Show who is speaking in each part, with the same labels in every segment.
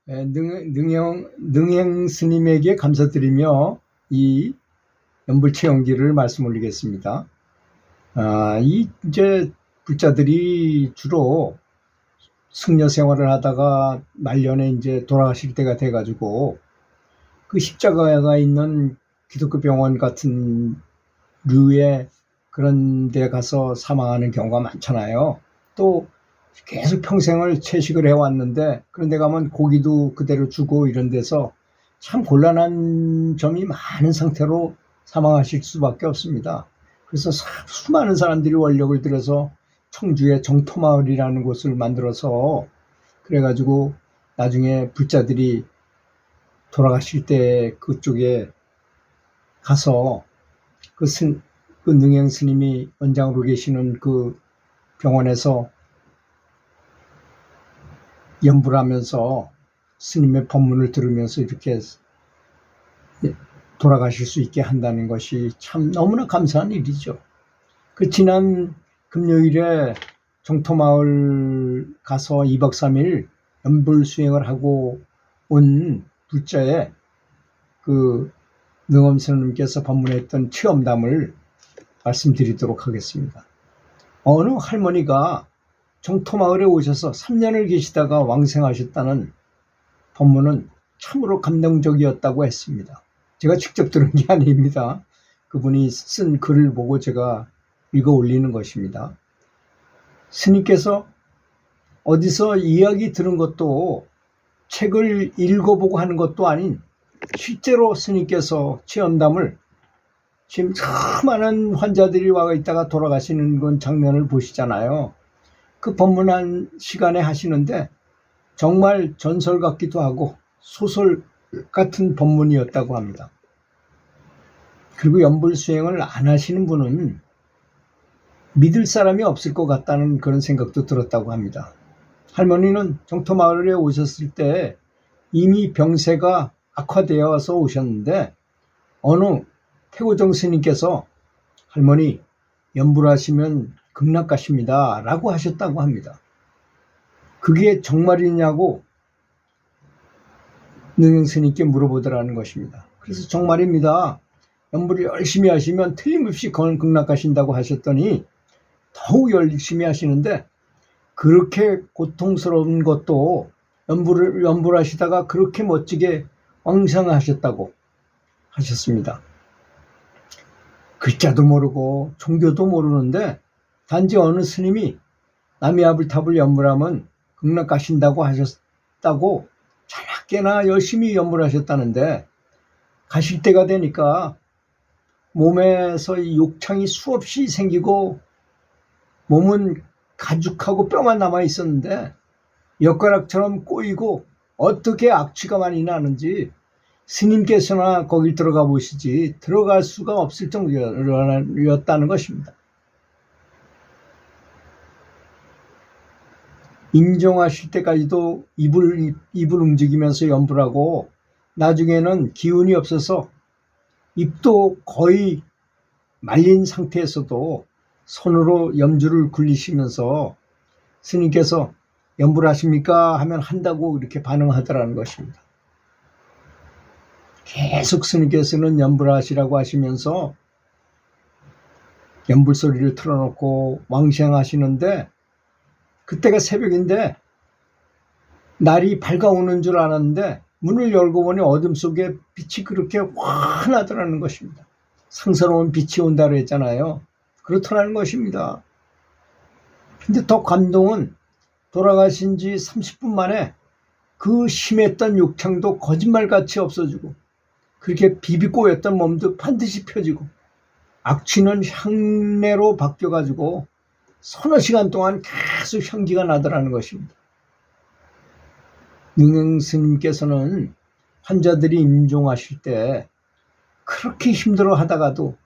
Speaker 1: 능행 스님에게 감사드리며 이 연불체험기를 말씀 올리겠습니다. 이제 불자들이 주로 승려 생활을 하다가 말년에 이제 돌아가실 때가 돼가지고 그 십자가가 있는 기독교 병원 같은 류의 그런 데 가서 사망하는 경우가 많잖아요. 또 계속 평생을 채식을 해왔는데 그런 데 가면 고기도 그대로 주고 이런 데서 참 곤란한 점이 많은 상태로 사망하실 수밖에 없습니다. 그래서 수많은 사람들이 원력을 들여서 청주의 정토마을이라는 곳을 만들어서 그래가지고 나중에 불자들이 돌아가실 때 그쪽에 가서 그 능행 스님이 원장으로 계시는 그 병원에서 연불 하면서 스님의 법문을 들으면서 이렇게 돌아가실 수 있게 한다는 것이 참 너무나 감사한 일이죠. 그 지난 금요일에 정토마을 가서 2박 3일 연불 수행을 하고 온 불자의 그 능엄 스님께서 법문했던 체험담을 말씀드리도록 하겠습니다. 어느 할머니가 정토마을에 오셔서 3년을 계시다가 왕생하셨다는 법문은 참으로 감동적이었다고 했습니다. 제가 직접 들은 게 아닙니다. 그분이 쓴 글을 보고 제가 읽어 올리는 것입니다. 스님께서 어디서 이야기 들은 것도 책을 읽어보고 하는 것도 아닌 실제로 스님께서 체험담을 지금 수많은 환자들이 와 있다가 돌아가시는 건 장면을 보시잖아요. 그 법문한 시간에 하시는데 정말 전설 같기도 하고 소설 같은 법문이었다고 합니다. 그리고 연불 수행을 안 하시는 분은 믿을 사람이 없을 것 같다는 그런 생각도 들었다고 합니다. 할머니는 정토마을에 오셨을 때 이미 병세가 악화되어서 오셨는데 어느 태고정 스님께서 할머니 연불하시면 극락 가십니다 라고 하셨다고 합니다. 그게 정말이냐고 능행 스님께 물어보더라는 것입니다. 그래서 정말입니다. 연불을 열심히 하시면 틀림없이 극락 가신다고 하셨더니 더욱 열심히 하시는데 그렇게 고통스러운 것도 연불하시다가 그렇게 멋지게 왕성하셨다고 하셨습니다. 글자도 모르고 종교도 모르는데 단지 어느 스님이 남이아불탑을 연불하면 극락 가신다고 하셨다고 자나깨나 열심히 연불하셨다는데 가실 때가 되니까 몸에서 욕창이 수없이 생기고 몸은 가죽하고 뼈만 남아 있었는데 엿가락처럼 꼬이고 어떻게 악취가 많이 나는지 스님께서나 거길 들어가 보시지 들어갈 수가 없을 정도였다는 것입니다. 인정하실 때까지도 입을 움직이면서 연불하고 나중에는 기운이 없어서 입도 거의 말린 상태에서도 손으로 염주를 굴리시면서 스님께서 연불하십니까? 하면 한다고 이렇게 반응하더라는 것입니다. 계속 스님께서는 연불하시라고 하시면서 연불 소리를 틀어놓고 왕생하시는데 그때가 새벽인데 날이 밝아오는 줄 알았는데 문을 열고 보니 어둠 속에 빛이 그렇게 환하더라는 것입니다. 상스러운 빛이 온다고 했잖아요. 그렇더라는 것입니다. 근데 더 감동은 돌아가신 지 30분 만에 그 심했던 욕창도 거짓말같이 없어지고 그렇게 비비꼬였던 몸도 반드시 펴지고 악취는 향내로 바뀌어가지고 서너 시간 동안 계속 향기가 나더라는 것입니다. 능행 스님께서는 환자들이 임종하실 때 그렇게 힘들어 하다가도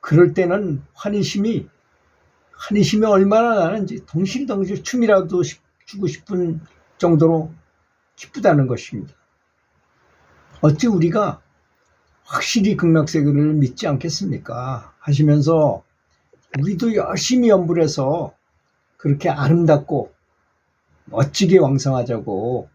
Speaker 1: 그럴 때는 환희심이 얼마나 나는지 덩실덩실 춤이라도 추고 싶은 정도로 기쁘다는 것입니다. 어찌 우리가 확실히 극락세계를 믿지 않겠습니까? 하시면서 우리도 열심히 연불해서 그렇게 아름답고 멋지게 왕성하자고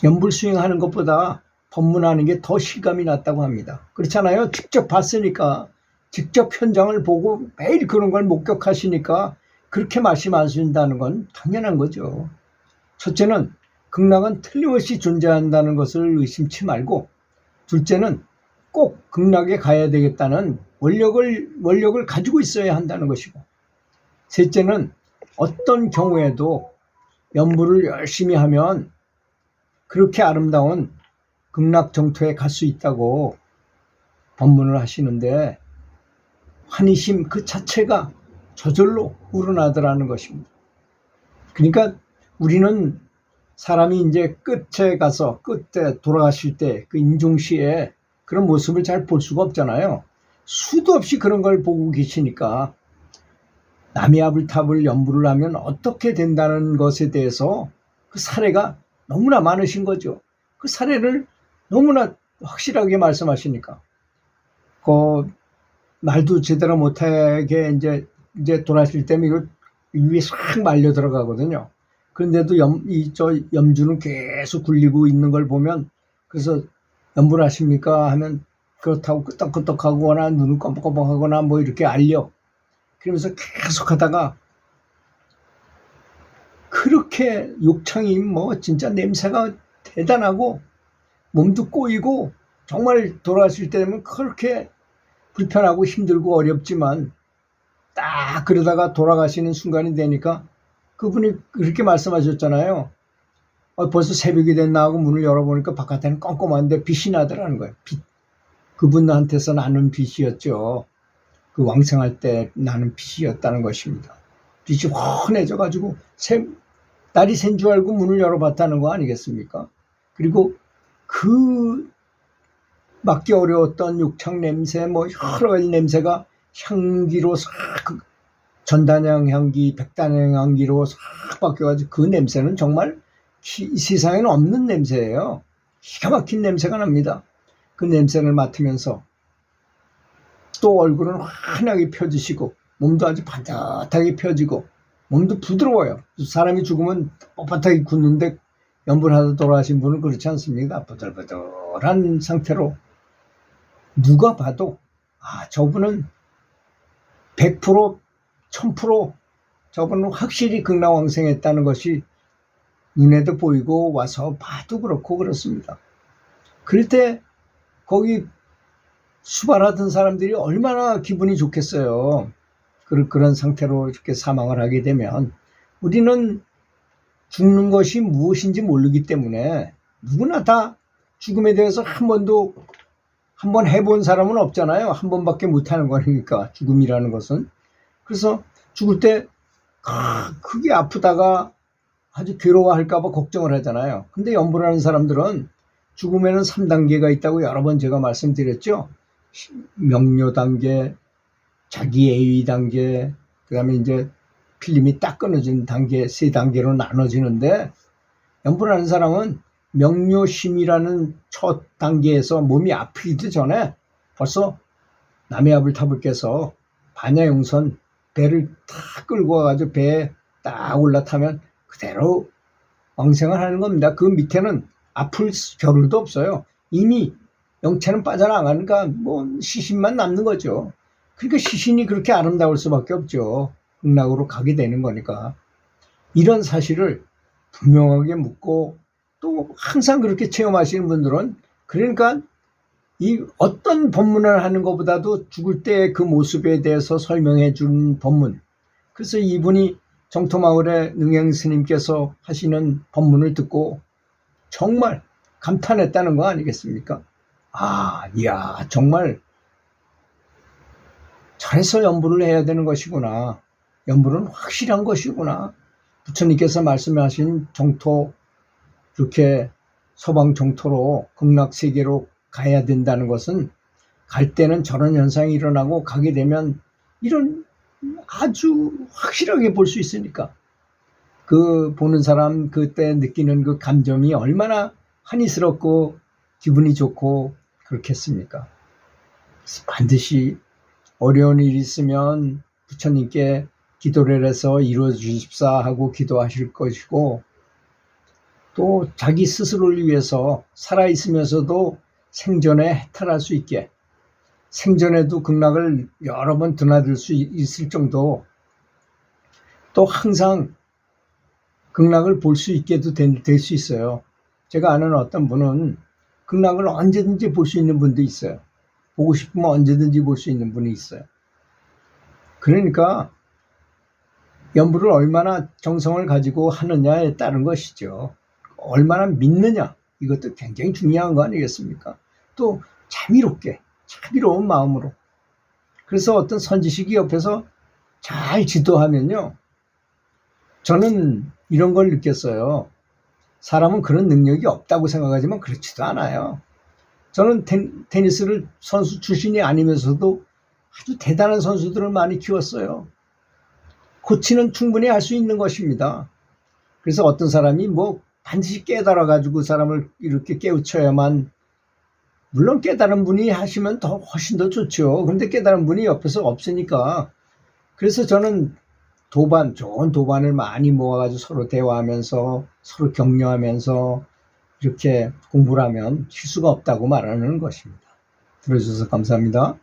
Speaker 1: 연불 수행하는 것보다 법문하는 게 더 실감이 났다고 합니다. 그렇잖아요. 직접 봤으니까, 직접 현장을 보고 매일 그런 걸 목격하시니까 그렇게 말씀하신다는 건 당연한 거죠. 첫째는 극락은 틀림없이 존재한다는 것을 의심치 말고, 둘째는 꼭 극락에 가야 되겠다는 원력을 가지고 있어야 한다는 것이고, 셋째는 어떤 경우에도 연불을 열심히 하면 그렇게 아름다운 극락 정토에 갈 수 있다고 법문을 하시는데, 환희심 그 자체가 저절로 우러나더라는 것입니다. 그러니까 우리는 사람이 이제 끝에 돌아가실 때 그 임종시에 그런 모습을 잘 볼 수가 없잖아요. 수도 없이 그런 걸 보고 계시니까 남의 아불탑을 연불을 하면 어떻게 된다는 것에 대해서 그 사례가 너무나 많으신 거죠. 그 사례를 너무나 확실하게 말씀하시니까 그 말도 제대로 못하게 이제 돌아가실 때면 이거 위에 싹 말려 들어가거든요. 그런데도 염주는 계속 굴리고 있는 걸 보면, 그래서 연불하십니까 하면 그렇다고 끄떡끄떡하거나 눈을 껌뻑껌뻑하거나 뭐 이렇게 알려. 그러면서 계속 하다가 그렇게 욕창이 뭐 진짜 냄새가 대단하고 몸도 꼬이고 정말 돌아가실 때 되면 그렇게 불편하고 힘들고 어렵지만 딱 그러다가 돌아가시는 순간이 되니까 그분이 그렇게 말씀하셨잖아요. 벌써 새벽이 됐나 하고 문을 열어보니까 바깥에는 껌껌한데 빛이 나더라는 거예요. 빛. 그분한테서 나는 빛이었죠. 그 왕생할 때 나는 빛이었다는 것입니다. 빛이 환해져가지고 날이 샌 줄 알고 문을 열어봤다는 거 아니겠습니까? 그리고 그 맡기 어려웠던 욕창 냄새, 뭐 여러 가지 냄새가 향기로 싹, 전단향 향기, 백단향 향기로 싹 바뀌어가지고 그 냄새는 정말 이 세상에는 없는 냄새예요. 기가 막힌 냄새가 납니다. 그 냄새를 맡으면서 또 얼굴은 환하게 펴지시고 몸도 아주 반듯하게 펴지고 몸도 부드러워요. 사람이 죽으면 뻣뻣하게 굳는데 연불하다 돌아가신 분은 그렇지 않습니까? 부들부들한 상태로 누가 봐도 저분은 100%, 1000% 저분은 확실히 극락왕생했다는 것이 눈에도 보이고 와서 봐도 그렇고 그렇습니다. 그럴 때 거기 수발하던 사람들이 얼마나 기분이 좋겠어요. 그런 상태로 이렇게 사망을 하게 되면 우리는 죽는 것이 무엇인지 모르기 때문에 누구나 다 죽음에 대해서 한 번 해본 사람은 없잖아요. 한 번밖에 못하는 거니까 죽음이라는 것은. 그래서 죽을 때 크게 아프다가 아주 괴로워할까 봐 걱정을 하잖아요. 근데 연불하는 사람들은 죽음에는 3단계가 있다고 여러 번 제가 말씀드렸죠. 명료 단계, 자기 애의 단계, 그 다음에 이제 필름이 딱 끊어진 단계, 3단계로 나눠지는데, 연불하는 사람은 명료심이라는 첫 단계에서 몸이 아프기도 전에 벌써 남의 아불탑을 깨서 반야용선 배를 탁 끌고 와가지고 배에 딱 올라타면 그대로 왕생을 하는 겁니다. 그 밑에는 아플 겨를도 없어요. 이미 영체는 빠져나가니까 뭐 시신만 남는 거죠. 그러니까 시신이 그렇게 아름다울 수밖에 없죠. 극락으로 가게 되는 거니까. 이런 사실을 분명하게 묻고 또 항상 그렇게 체험하시는 분들은, 그러니까 이 어떤 법문을 하는 것보다도 죽을 때 그 모습에 대해서 설명해 준 법문. 그래서 이분이 정토마을의 능행 스님께서 하시는 법문을 듣고 정말 감탄했다는 거 아니겠습니까? 이야, 정말 잘해서 연불을 해야 되는 것이구나. 연불은 확실한 것이구나. 부처님께서 말씀하신 정토, 이렇게 서방 정토로 극락세계로 가야 된다는 것은 갈 때는 저런 현상이 일어나고 가게 되면 이런 아주 확실하게 볼 수 있으니까 그 보는 사람 그때 느끼는 그 감정이 얼마나 환희스럽고 기분이 좋고 그렇겠습니까? 반드시 어려운 일이 있으면 부처님께 기도를 해서 이루어 주십사 하고 기도하실 것이고, 또 자기 스스로를 위해서 살아있으면서도 생존에 해탈할 수 있게, 생존에도 극락을 여러 번 드나들 수 있을 정도, 또 항상 극락을 볼 수 있게도 될 수 있어요. 제가 아는 어떤 분은 극락을 언제든지 볼 수 있는 분도 있어요. 보고 싶으면 언제든지 볼 수 있는 분이 있어요. 그러니까 연부를 얼마나 정성을 가지고 하느냐에 따른 것이죠. 얼마나 믿느냐, 이것도 굉장히 중요한 거 아니겠습니까? 또 자비로운 마음으로. 그래서 어떤 선지식이 옆에서 잘 지도하면요, 저는 이런 걸 느꼈어요. 사람은 그런 능력이 없다고 생각하지만 그렇지도 않아요. 저는 테니스를 선수 출신이 아니면서도 아주 대단한 선수들을 많이 키웠어요. 코치는 충분히 할 수 있는 것입니다. 그래서 어떤 사람이 뭐 반드시 깨달아가지고 사람을 이렇게 깨우쳐야만, 물론 깨달은 분이 하시면 훨씬 더 좋죠. 근데 깨달은 분이 옆에서 없으니까. 그래서 저는 좋은 도반을 많이 모아가지고 서로 대화하면서 서로 격려하면서 이렇게 공부를 하면 실수가 없다고 말하는 것입니다. 들어주셔서 감사합니다.